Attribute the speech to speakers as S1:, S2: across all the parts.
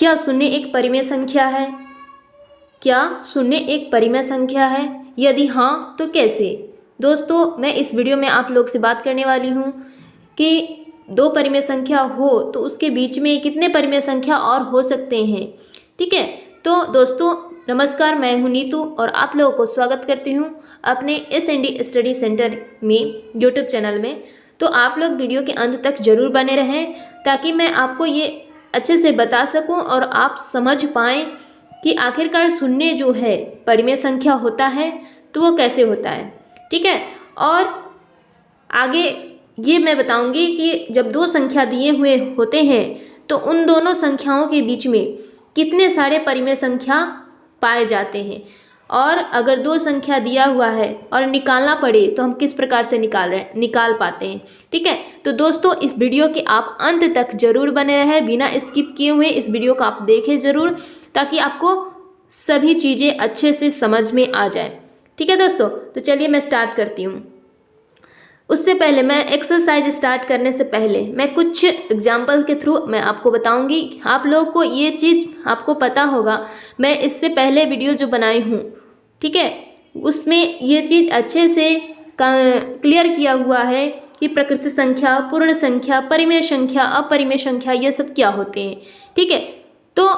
S1: क्या शून्य एक परिमेय संख्या है? क्या शून्य एक परिमेय संख्या है? यदि हाँ तो कैसे? दोस्तों मैं इस वीडियो में आप लोग से बात करने वाली हूँ कि दो परिमेय संख्या हो तो उसके बीच में कितने परिमेय संख्या और हो सकते हैं। ठीक है, तो दोस्तों नमस्कार, मैं हूँ नीतू और आप लोगों को स्वागत करती हूँ अपने SND स्टडी सेंटर में यूट्यूब चैनल में। तो आप लोग वीडियो के अंत तक जरूर बने रहें ताकि मैं आपको ये अच्छे से बता सकूं और आप समझ पाएँ कि आखिरकार शून्य जो है परिमेय संख्या होता है तो वो कैसे होता है। ठीक है, और आगे ये मैं बताऊंगी कि जब दो संख्या दिए हुए होते हैं तो उन दोनों संख्याओं के बीच में कितने सारे परिमेय संख्या पाए जाते हैं, और अगर दो संख्या दिया हुआ है और निकालना पड़े तो हम किस प्रकार से निकाल पाते हैं। ठीक है, तो दोस्तों इस वीडियो के आप अंत तक जरूर बने रहें, बिना स्किप किए हुए इस वीडियो को आप देखें ज़रूर ताकि आपको सभी चीज़ें अच्छे से समझ में आ जाए। ठीक है दोस्तों, तो चलिए मैं स्टार्ट करती हूँ। उससे पहले मैं एक्सरसाइज स्टार्ट करने से पहले मैं कुछ एग्जाम्पल के थ्रू मैं आपको बताऊंगी। आप लोगों को ये चीज़ आपको पता होगा, मैं इससे पहले वीडियो जो बनाई हूँ, ठीक है, उसमें ये चीज़ अच्छे से क्लियर किया हुआ है कि प्रकृत संख्या, पूर्ण संख्या, परिमेय संख्या, अपरिमेय संख्या ये सब क्या होते हैं। ठीक है, तो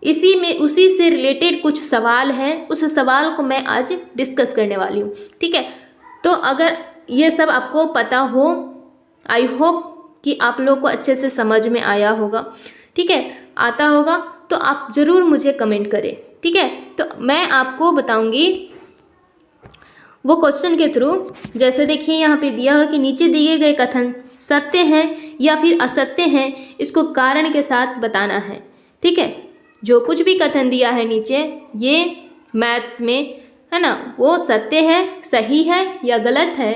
S1: इसी में उसी से रिलेटेड कुछ सवाल हैं, उस सवाल को मैं आज डिस्कस करने वाली हूँ। ठीक है, तो अगर ये सब आपको पता हो, आई होप कि आप लोग को अच्छे से समझ में आया होगा। ठीक है, आता होगा तो आप ज़रूर मुझे कमेंट करें। ठीक है, तो मैं आपको बताऊंगी वो क्वेश्चन के थ्रू। जैसे देखिए यहाँ पे दिया है कि नीचे दिए गए कथन सत्य हैं या फिर असत्य हैं, इसको कारण के साथ बताना है। ठीक है, जो कुछ भी कथन दिया है नीचे, ये मैथ्स में है ना, वो सत्य है, सही है या गलत है,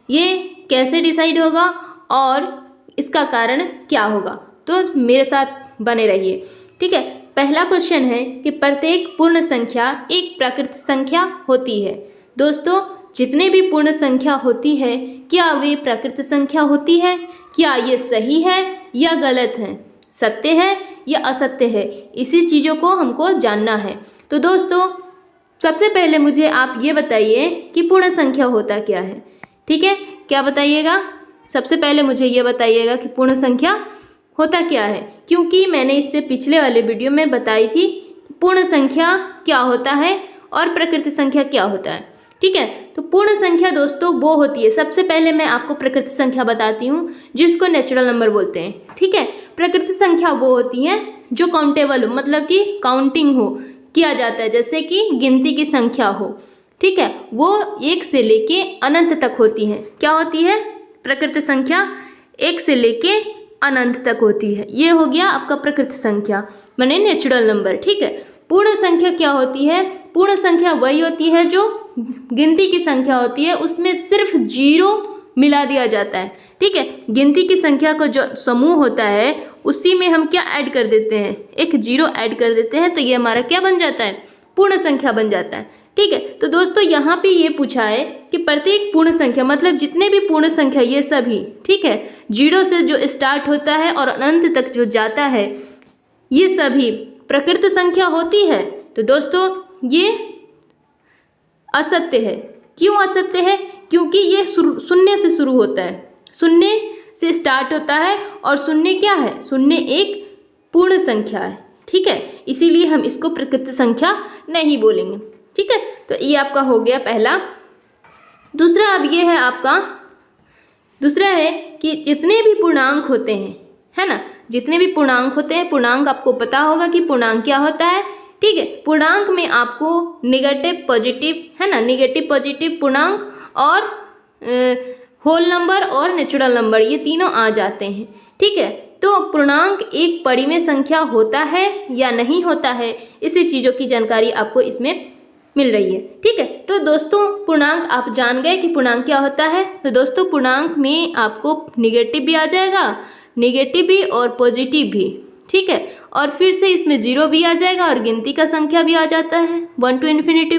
S1: ये कैसे डिसाइड होगा और इसका कारण क्या होगा। तो मेरे साथ बने रहिए। ठीक है, पहला क्वेश्चन है कि प्रत्येक पूर्ण संख्या एक प्राकृत संख्या होती है। दोस्तों जितने भी पूर्ण संख्या होती है क्या वे प्राकृत संख्या होती है? क्या ये सही है या गलत है, सत्य है या असत्य है, इसी चीज़ों को हमको जानना है। तो दोस्तों सबसे पहले मुझे आप ये बताइए कि पूर्ण संख्या होता क्या है। ठीक है, क्या बताइएगा? सबसे पहले मुझे ये बताइएगा कि पूर्ण संख्या होता क्या है, क्योंकि मैंने इससे पिछले वाले वीडियो में बताई थी पूर्ण संख्या क्या होता है और प्रकृत संख्या क्या होता है। ठीक है, तो पूर्ण संख्या दोस्तों वो होती है, सबसे पहले मैं आपको प्रकृत संख्या बताती हूँ जिसको नेचुरल नंबर बोलते हैं। ठीक है, प्रकृत संख्या वो होती है जो काउंटेबल हो, मतलब कि काउंटिंग हो, किया जाता है, जैसे कि गिनती की संख्या हो। ठीक है, वो एक से लेके अनंत तक होती है। क्या होती है? प्रकृत संख्या एक से लेके अनंत तक होती है। ये हो गया आपका प्रकृत संख्या, माने नेचुरल नंबर। ठीक है, पूर्ण संख्या क्या होती है? पूर्ण संख्या वही होती है जो गिनती की संख्या होती है, उसमें सिर्फ जीरो मिला दिया जाता है। ठीक है, गिनती की संख्या का जो समूह होता है उसी में हम क्या ऐड कर देते हैं? एक जीरो ऐड कर देते हैं, तो ये हमारा क्या बन जाता है? पूर्ण संख्या बन जाता है। ठीक है, तो दोस्तों यहाँ पे ये पूछा है कि प्रत्येक पूर्ण संख्या, मतलब जितने भी पूर्ण संख्या ये सभी, ठीक है, जीरो से जो स्टार्ट होता है और अनंत तक जो जाता है, ये सभी प्रकृत संख्या होती है। तो दोस्तों ये असत्य है। क्यों असत्य है? क्योंकि ये शून्य से शुरू होता है, शून्य से स्टार्ट होता है, और शून्य क्या है? शून्य एक पूर्ण संख्या है। ठीक है, इसीलिए हम इसको प्रकृत संख्या नहीं बोलेंगे। ठीक है, तो ये आपका हो गया पहला। दूसरा अब ये है आपका, दूसरा है कि जितने भी पूर्णांक होते हैं, है ना, जितने भी पूर्णांक होते हैं, पूर्णांक आपको पता होगा कि पूर्णांक क्या होता है। ठीक है, पूर्णांक में आपको नेगेटिव पॉजिटिव, है ना, नेगेटिव पॉजिटिव पूर्णांक और होल नंबर और नेचुरल नंबर, ये तीनों आ जाते हैं। ठीक है, तो पूर्णांक एक परिमेय संख्या होता है या नहीं होता है, इसी चीज़ों की जानकारी आपको इसमें मिल रही है। ठीक है, तो दोस्तों पूर्णांक आप जान गए कि पूर्णांक क्या होता है। तो दोस्तों पूर्णांक में आपको निगेटिव भी आ जाएगा, नेगेटिव भी और पॉजिटिव भी। ठीक है, और फिर से इसमें जीरो भी आ जाएगा और गिनती का संख्या भी आ जाता है 1 to इन्फिनिटी।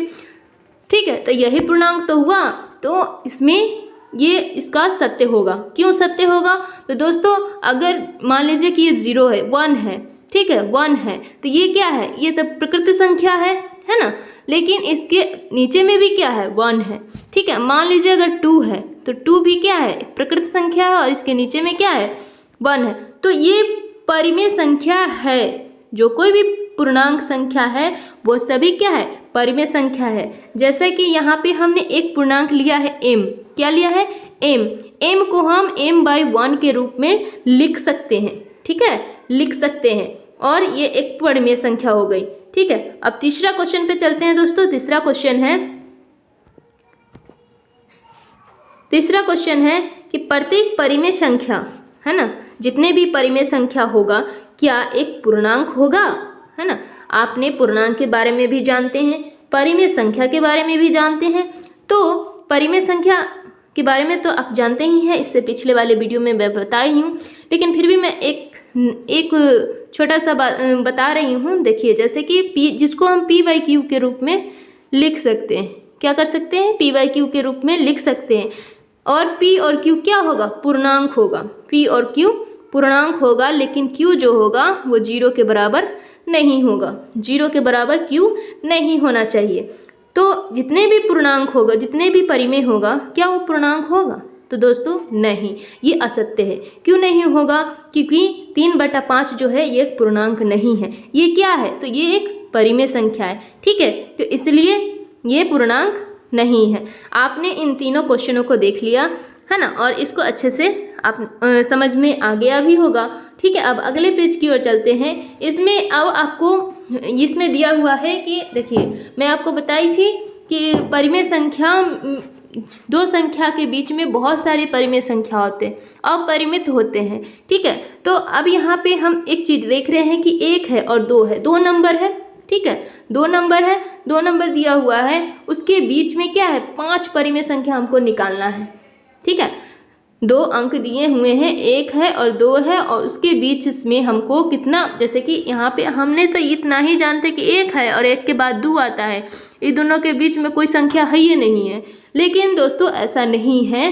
S1: ठीक है, तो यही पूर्णांक तो हुआ, तो इसमें ये इसका सत्य होगा। क्यों सत्य होगा? तो दोस्तों अगर मान लीजिए कि ये 0 है, 1 है, ठीक है, 1 है, तो ये क्या है, ये तो प्रकृत संख्या है ना। लेकिन इसके नीचे में भी क्या है, 1 है, ठीक है। मान लीजिए अगर 2 है तो 2 भी क्या है, प्रकृत संख्या है, और इसके नीचे में क्या है, 1 है। तो ये परिमेय संख्या है। जो कोई भी पूर्णांक संख्या है वो सभी क्या है, परिमेय संख्या है। जैसे कि यहाँ पे हमने एक पूर्णांक लिया है m, क्या लिया है, m को हम m/1 के रूप में लिख सकते हैं, ठीक है, लिख सकते हैं, और ये एक परिमेय संख्या हो गई, ठीक है। अब तीसरा क्वेश्चन पे चलते हैं दोस्तों। तीसरा क्वेश्चन है कि प्रत्येक परिमेय संख्या, है ना, जितने भी परिमेय संख्या होगा क्या एक पूर्णांक होगा, है ना। आपने पूर्णांक के बारे में भी जानते हैं, परिमेय संख्या के बारे में भी जानते हैं। तो परिमेय संख्या के बारे में तो आप जानते ही हैं, इससे पिछले वाले वीडियो में मैं बताई हूँ, लेकिन फिर भी मैं एक छोटा सा बता रही हूँ। देखिए, जैसे कि p, जिसको हम p/q के रूप में लिख सकते हैं, क्या कर सकते हैं, p/q के रूप में लिख सकते हैं। और p और q क्या होगा, पूर्णांक होगा, p और q पूर्णांक होगा, लेकिन q जो होगा वो 0 के बराबर नहीं होगा, 0 के बराबर q नहीं होना चाहिए। तो जितने भी पूर्णांक होगा, जितने भी परिमेय होगा, क्या वो पूर्णांक होगा, तो दोस्तों नहीं, ये असत्य है। क्यों नहीं होगा, क्योंकि 3/5 जो है ये एक पूर्णांक नहीं है, ये क्या है, तो ये एक परिमेय संख्या है, ठीक है। तो इसलिए ये पूर्णांक नहीं है। आपने इन तीनों क्वेश्चनों को देख लिया, है ना, और इसको अच्छे से आप समझ में आ गया भी होगा, ठीक है। अब अगले पेज की ओर चलते हैं। इसमें अब आपको इसमें दिया हुआ है कि देखिए, मैं आपको बताई थी कि परिमेय संख्या, दो संख्या के बीच में बहुत सारे परिमेय संख्या होते हैं, अपरिमित होते हैं, ठीक है। तो अब यहाँ पे हम एक चीज़ देख रहे हैं कि 1 है और 2 है, 2 नंबर है, ठीक है, 2 नंबर है, 2 नंबर दिया हुआ है, उसके बीच में क्या है, 5 परिमेय संख्या हमको निकालना है, ठीक है। 2 अंक दिए हुए हैं, 1 है और 2 है, और उसके बीच में हमको कितना, जैसे कि यहाँ पे हमने तो इतना ही जानते कि 1 है और 1 के बाद 2 आता है, इन दोनों के बीच में कोई संख्या है ही नहीं है। लेकिन दोस्तों ऐसा नहीं है,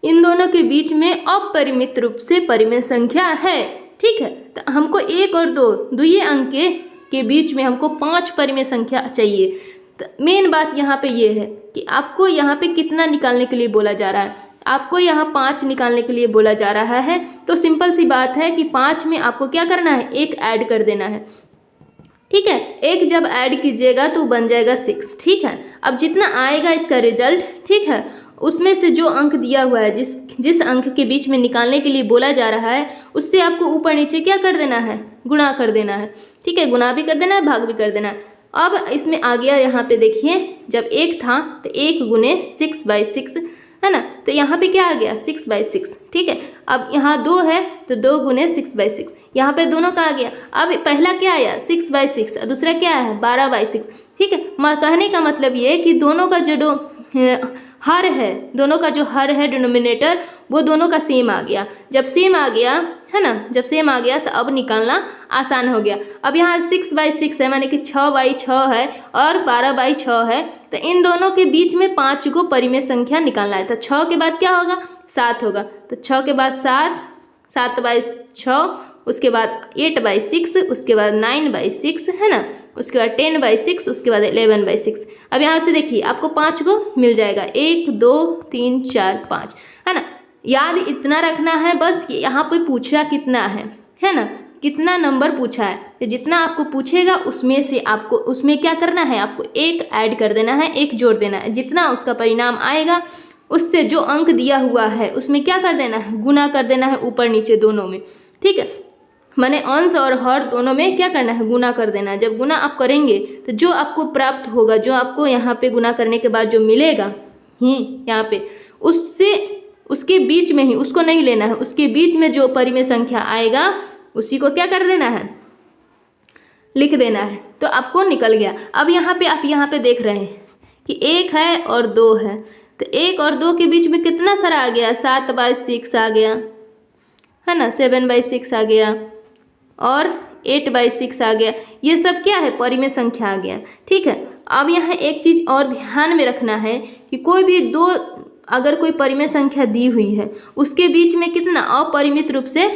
S1: इन दोनों के बीच में अपरिमित रूप से परिमेय संख्या है, ठीक है। तो हमको 1 और 2 दुइये अंक के बीच में हमको 5 परिमेय संख्या चाहिए। तो मेन बात यहाँ पे ये है कि आपको यहाँ पे कितना निकालने के लिए बोला जा रहा है, आपको यहाँ 5 निकालने के लिए बोला जा रहा है। तो सिंपल सी बात है कि 5 में आपको क्या करना है, 1 ऐड कर देना है, ठीक है। 1 जब ऐड कीजिएगा तो बन जाएगा 6, ठीक है। अब जितना आएगा इसका रिजल्ट, ठीक है, उसमें से जो अंक दिया हुआ है, जिस अंक के बीच में निकालने के लिए बोला जा रहा है, उससे आपको ऊपर नीचे क्या कर देना है, गुणा कर देना है, ठीक है। गुणा भी कर देना है, भाग भी कर देना है। अब इसमें आ गया, यहाँ पे देखिए, जब 1 था तो 1 गुने 6/6, है ना, तो यहाँ पे क्या आ गया, 6/6, ठीक है। अब यहाँ 2 है तो 2 गुने 6/6, यहाँ पे दोनों का आ गया। अब पहला क्या आया, 6/6, और दूसरा क्या आया, 12/6, ठीक है। कहने का मतलब ये है कि दोनों का जो हर है, दोनों का जो हर है, डिनोमिनेटर, वो दोनों का सेम आ गया। जब सेम आ गया, है ना, जब सेम आ गया तो अब निकालना आसान हो गया। अब यहाँ 6/6 है, माने कि 6/6 है और 12/6 है, तो इन दोनों के बीच में 5 को परिमेय संख्या निकालना है। तो 6 के बाद क्या होगा, 7 होगा, तो 6 के बाद 7, 7/6, उसके बाद 8/6, उसके बाद 9/6, है ना, उसके बाद 10/6, उसके बाद 11/6। अब यहाँ से देखिए आपको 5 को मिल जाएगा, 1 2 3 4 5, है ना। याद इतना रखना है बस, यहाँ पे पूछा कितना है ना, कितना नंबर पूछा है, तो जितना आपको पूछेगा उसमें से आपको, उसमें क्या करना है, आपको 1 ऐड कर देना है, 1 जोड़ देना है। जितना उसका परिणाम आएगा उससे जो अंक दिया हुआ है उसमें क्या कर देना है, गुना कर देना है, ऊपर नीचे दोनों में, ठीक है। माने अंश और हर दोनों में क्या करना है, गुना कर देना है। जब गुना आप करेंगे तो जो आपको प्राप्त होगा, जो आपको यहाँ पे गुना करने के बाद जो मिलेगा यहाँ पे, उससे उसके बीच में ही, उसको नहीं लेना है, उसके बीच में जो परिमेय संख्या आएगा उसी को क्या कर देना है, लिख देना है, तो आपको निकल गया। अब यहाँ पे आप यहाँ पे देख रहे हैं कि 1 है और 2 है, तो 1 और 2 के बीच में कितना सारा आ गया, 7/6 आ गया, है ना, 7/6 आ गया और 8/6 आ गया। ये सब क्या है, परिमेय संख्या आ गया, ठीक है। अब यहाँ एक चीज़ और ध्यान में रखना है कि कोई भी अगर कोई परिमेय संख्या दी हुई है उसके बीच में कितना अपरिमित रूप से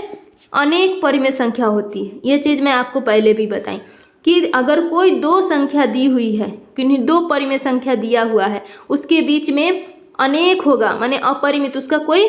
S1: अनेक परिमेय संख्या होती है। ये चीज़ मैं आपको पहले भी बताई कि अगर कोई दो संख्या दी हुई है, किन्हीं दो परिमेय संख्या दिया हुआ है, उसके बीच में अनेक होगा, माने अपरिमित, उसका कोई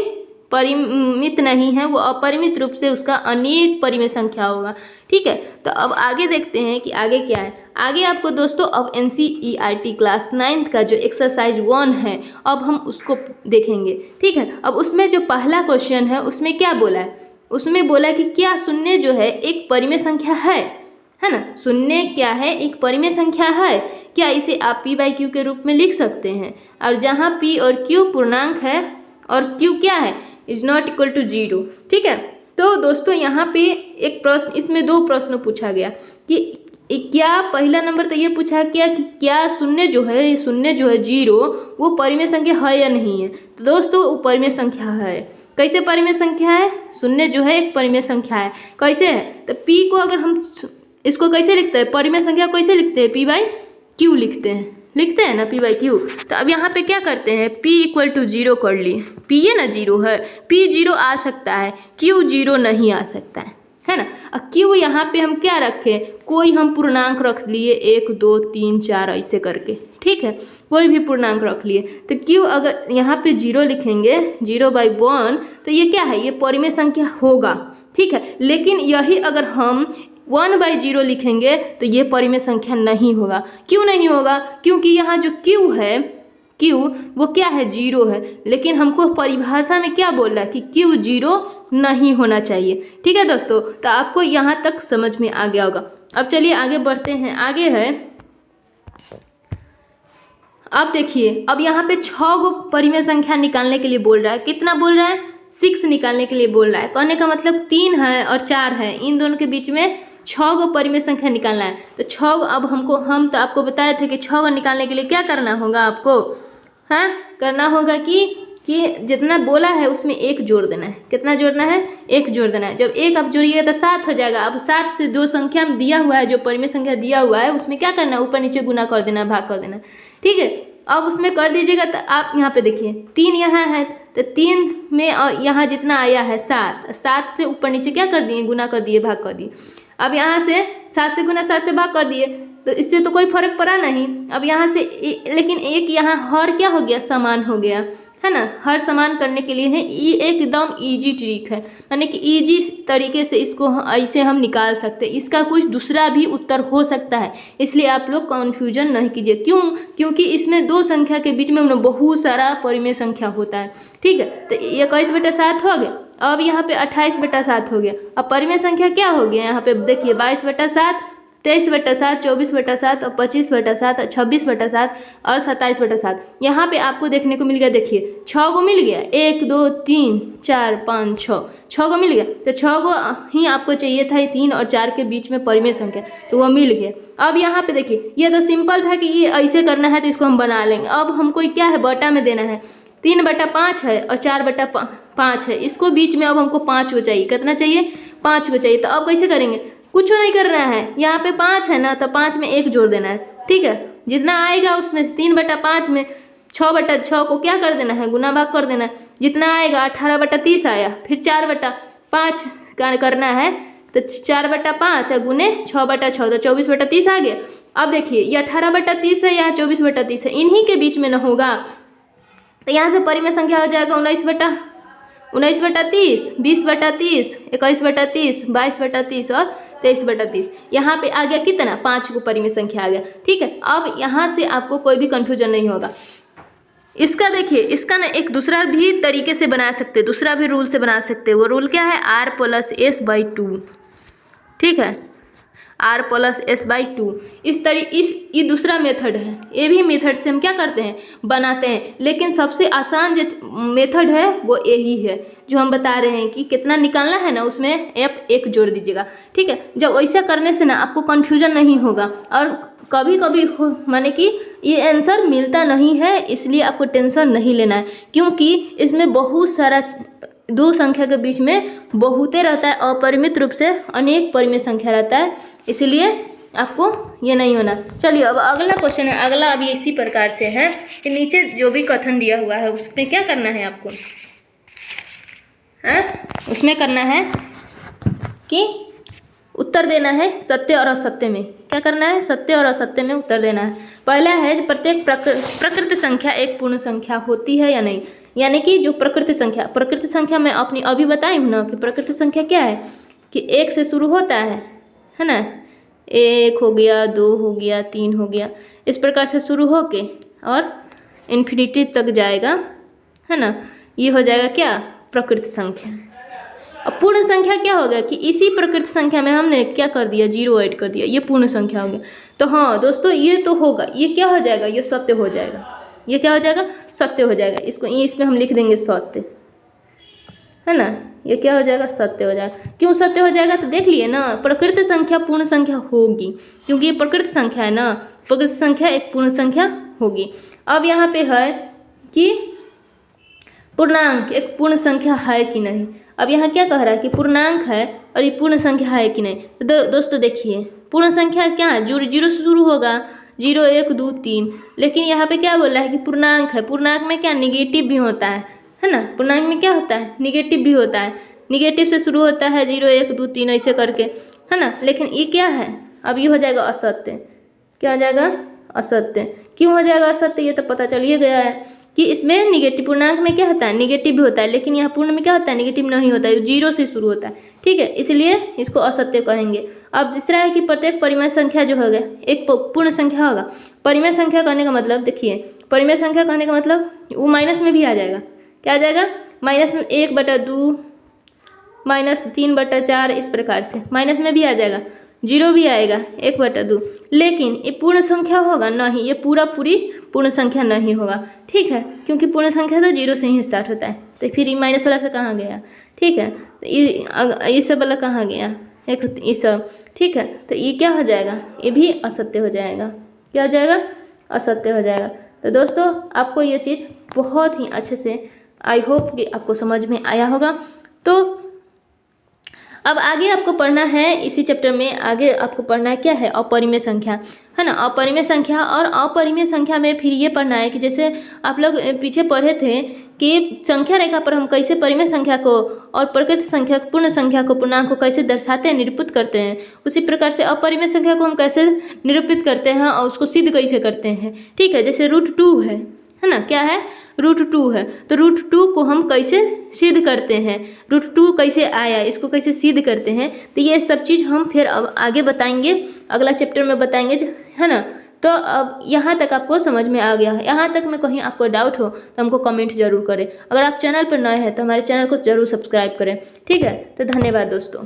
S1: परिमित नहीं है, वो अपरिमित रूप से उसका अनेक परिमेय संख्या होगा। ठीक है, तो अब आगे देखते हैं कि आगे क्या है। आगे आपको दोस्तों अब NCERT क्लास 9th का जो एक्सरसाइज 1 है, अब हम उसको देखेंगे। ठीक है, अब उसमें जो पहला क्वेश्चन है उसमें क्या बोला है, उसमें बोला कि क्या शून्य जो है एक परिमेय संख्या है ना। शून्य क्या है, एक परिमेय संख्या है। क्या इसे आप P/Q के रूप में लिख सकते हैं, और जहाँ P और Q पूर्णांक है और Q क्या है, इज नॉट इक्वल टू 0। ठीक है, तो दोस्तों यहाँ पे एक प्रश्न, इसमें दो प्रश्न पूछा गया कि क्या, पहला नंबर तो ये पूछा गया कि क्या शून्य जो है 0 वो परिमेय संख्या है या नहीं है। तो दोस्तों वो परिमेय संख्या है। कैसे परिमेय संख्या है, शून्य जो है एक परिमेय संख्या है। कैसे है, तो P को अगर हम इसको कैसे लिखते हैं, परिमेय संख्या कैसे लिखते हैं, P/Q लिखते हैं ना, P/Q। तो अब यहाँ पे क्या करते हैं, P = 0 कर लिए। P ये ना 0 है, P 0 आ सकता है, Q 0 नहीं आ सकता है ना। अब Q यहाँ पे हम क्या रखें, कोई हम पूर्णांक रख लिए 1 2 3 4 ऐसे करके। ठीक है, कोई भी पूर्णांक रख लिए, तो Q अगर यहाँ पे 0 लिखेंगे, 0/1, तो ये क्या है, ये परिमेय संख्या होगा। ठीक है, लेकिन यही अगर हम 1/0 लिखेंगे तो ये परिमेय संख्या नहीं होगा। क्यों नहीं होगा, क्योंकि यहाँ जो Q है, Q वो क्या है, 0 है, लेकिन हमको परिभाषा में क्या बोल रहा है कि Q 0 नहीं होना चाहिए। ठीक है दोस्तों, तो आपको यहाँ तक समझ में आ गया होगा। अब चलिए आगे बढ़ते हैं। आगे है, अब देखिए, अब यहाँ पे 6 गो परिमेय संख्या निकालने के लिए बोल रहा है। कितना बोल रहा है, 6 निकालने के लिए बोल रहा है। कहने का मतलब 3 है और 4 है, इन दोनों के बीच में 6 गो परिमेय संख्या निकालना है। तो 6 गो, अब हम तो आपको बताए थे कि 6 गो निकालने के लिए क्या करना होगा आपको, हाँ, करना होगा कि जितना बोला है उसमें 1 जोड़ देना है। कितना जोड़ना है, 1 जोड़ देना है। जब 1 आप जोड़िए तो 7 हो जाएगा। अब 7 से दो संख्या में दिया हुआ है, जो परिमेय संख्या दिया हुआ है उसमें क्या करना है, ऊपर नीचे गुना कर देना, भाग कर देना। ठीक है, अब उसमें कर दीजिएगा। तो आप यहाँ पे देखिए 3 यहाँ है, तो 3 में यहाँ जितना आया है 7 से ऊपर नीचे क्या कर दिए, गुना कर दिए, भाग कर दिए। अब यहाँ से 7 से गुना 7 से भाग कर दिए, तो इससे तो कोई फर्क पड़ा नहीं। अब यहाँ से लेकिन एक यहाँ हर क्या हो गया, समान हो गया, है ना। हर समान करने के लिए है, ये एकदम इजी ट्रिक है, यानी कि इजी तरीके से इसको ऐसे हम निकाल सकते हैं। इसका कुछ दूसरा भी उत्तर हो सकता है, इसलिए आप लोग कन्फ्यूजन नहीं कीजिए। क्यों, क्योंकि इसमें दो संख्या के बीच में बहुत सारा परिमेय संख्या होता है। ठीक है, तो 21/7 हो गया। अब यहाँ पे 28/7 हो गया। अब परिमेय संख्या क्या हो गया, यहाँ पे देखिए 22/7, 23/7, 24/7 और 25/7 और 26/7 और 27/7। यहाँ पे आपको देखने को मिल गया, देखिए 6 गो मिल गया, 1 2 3 4 5 6 गो मिल गया। तो 6 गो ही आपको चाहिए था, 3 और 4 के बीच में परिमेय संख्या, तो वो मिल गया। अब यहाँ पे देखिए, ये तो सिंपल था कि ये ऐसे करना है, तो इसको हम बना लेंगे। अब हमको क्या है, बटा में देना है। 3/5 है और 4/5 है, इसको बीच में अब हमको 5 को चाहिए। कितना चाहिए, 5 को चाहिए। तो अब कैसे करेंगे, कुछ नहीं करना है, यहाँ पे 5 है ना, तो 5 में 1 जोड़ देना है। ठीक है, जितना आएगा उसमें 3/5 में 6/6 को क्या कर देना है, गुना भाग कर देना है। जितना आएगा 18/30 आया, फिर 4/5 का करना है, तो 4/5 गुने 6/6, तो 24/30 आ गया। अब देखिए ये 18/30 है, यहाँ 24/30 है, इन्हीं के बीच में न होगा, तो यहाँ से परिमेय संख्या हो जाएगा 19/30, 20/30, 21/30, 22/30 और 23/30। यहाँ पे आ गया कितना, 5 को परिमेय संख्या आ गया। ठीक है, अब यहाँ से आपको कोई भी कंफ्यूजन नहीं होगा। इसका देखिए, इसका ना एक दूसरा भी तरीके से बना सकते, दूसरा भी रूल से बना सकते। वो रूल क्या है, R + S/2। ठीक है, R + S/2। ये दूसरा मेथड है। ये भी मेथड से हम क्या करते हैं, बनाते हैं, लेकिन सबसे आसान जो मेथड है वो यही है जो हम बता रहे हैं कि कितना निकालना है ना, उसमें F1 जोड़ दीजिएगा। ठीक है, जब ऐसा करने से ना आपको कन्फ्यूजन नहीं होगा, और कभी कभी माने कि ये आंसर मिलता नहीं है, इसलिए आपको टेंशन नहीं लेना है, क्योंकि इसमें बहुत सारा दो संख्या के बीच में बहुते रहता है, अपरिमित रूप से अनेक परिमेय संख्या रहता है, इसलिए आपको ये नहीं होना। चलिए अब अगला क्वेश्चन है। अगला अब ये इसी प्रकार से है कि नीचे जो भी कथन दिया हुआ है उसमें क्या करना है आपको, उसमें करना है कि उत्तर देना है सत्य और असत्य में। क्या करना है? सत्य और असत्य में उत्तर देना है। पहला है प्रत्येक प्रकृत संख्या एक पूर्ण संख्या होती है या नहीं, यानी कि जो प्रकृत संख्या मैं अपनी अभी बताई हूँ ना कि प्रकृत संख्या क्या है कि एक से शुरू होता है ना। एक हो गया, दो हो गया, तीन हो गया, इस प्रकार से शुरू होके और इन्फिनिटी तक जाएगा, है ना। ये हो जाएगा क्या? प्रकृत संख्या। अब पूर्ण संख्या क्या हो गया कि इसी प्रकृत संख्या में हमने क्या कर दिया? जीरो ऐड कर दिया, ये पूर्ण संख्या हो गया। तो हाँ दोस्तों, ये तो होगा, ये क्या हो जाएगा? ये सत्य हो जाएगा। ये क्या हो जाएगा? सत्य हो जाएगा। इसको इसमें हम लिख देंगे सत्य, है ना। ये क्या हो जाएगा? सत्य हो जाएगा। क्यों सत्य हो जाएगा? तो देख लिए ना, प्रकृत संख्या पूर्ण संख्या होगी, क्योंकि ये प्रकृत संख्या है ना। प्रकृत संख्या एक पूर्ण संख्या होगी। अब यहाँ पे है कि पूर्णांक एक पूर्ण संख्या है कि नहीं। अब यहाँ क्या कह रहा है कि पूर्णांक है और ये पूर्ण संख्या है कि नहीं। तो दोस्तों देखिए, पूर्ण संख्या क्या है? जीरो से शुरू होगा, 0 1 2 3। लेकिन यहाँ पे क्या बोल रहा है कि पूर्णांक है। पूर्णांक में क्या? निगेटिव भी होता है ना। पूर्णांक में क्या होता है? निगेटिव भी होता है। निगेटिव से शुरू होता है 0 1 2 3 ऐसे करके, है ना। लेकिन ये क्या है? अब ये हो जाएगा असत्य। क्या हो जाएगा? असत्य। क्यों हो जाएगा असत्य? ये तो पता चल ही गया है कि इसमें निगेटिव, पूर्णांक में क्या होता है? निगेटिव भी होता है, लेकिन यहाँ पूर्ण में क्या होता है? निगेटिव नहीं होता है, 0 से शुरू होता है। ठीक है, इसलिए इसको असत्य कहेंगे। अब दूसरा है कि प्रत्येक परिमेय संख्या जो होगा एक पूर्ण संख्या होगा। परिमेय संख्या कहने का मतलब देखिए, परिमेय संख्या कहने का मतलब वो माइनस में भी आ जाएगा। क्या आ जाएगा? माइनस में 1/2 -3/4 इस प्रकार से माइनस में भी आ जाएगा। 0 भी आएगा, 1/2। लेकिन ये पूर्ण संख्या होगा नहीं, ये पूरी पूर्ण संख्या नहीं होगा। ठीक है, क्योंकि पूर्ण संख्या तो 0 से ही स्टार्ट होता है। तो फिर ये माइनस वाला से कहाँ गया? ठीक है, तो ये सब वाला कहाँ गया? एक ये सब। ठीक है, तो ये क्या हो जाएगा? ये भी असत्य हो जाएगा। क्या हो जाएगा? असत्य हो जाएगा। तो दोस्तों, आपको ये चीज़ बहुत ही अच्छे से, आई होप कि आपको समझ में आया होगा। तो अब आगे आपको पढ़ना है, इसी चैप्टर में आगे आपको पढ़ना है क्या है? अपरिमेय संख्या, है ना। अपरिमेय संख्या, और अपरिमेय संख्या में फिर ये पढ़ना है कि जैसे आप लोग पीछे पढ़े थे कि संख्या रेखा पर हम कैसे परिमेय संख्या को और प्रकृत संख्या, पूर्ण संख्या को, पूर्णांक को कैसे दर्शाते हैं, निरूपित करते हैं, उसी प्रकार से अपरिमेय संख्या को हम कैसे निरूपित करते हैं और उसको सिद्ध कैसे करते हैं। ठीक है, जैसे √2 है ना। क्या है? √2 है। तो √2 को हम कैसे सिद्ध करते हैं, √2 कैसे आया, इसको कैसे सिद्ध करते हैं, तो ये सब चीज़ हम फिर अब आगे बताएंगे, अगला चैप्टर में बताएंगे, है ना। तो अब यहाँ तक आपको समझ में आ गया है। यहाँ तक में कहीं आपको डाउट हो तो हमको कमेंट जरूर करें। अगर आप चैनल पर नए हैं तो हमारे चैनल को जरूर सब्सक्राइब करें। ठीक है, तो धन्यवाद दोस्तों।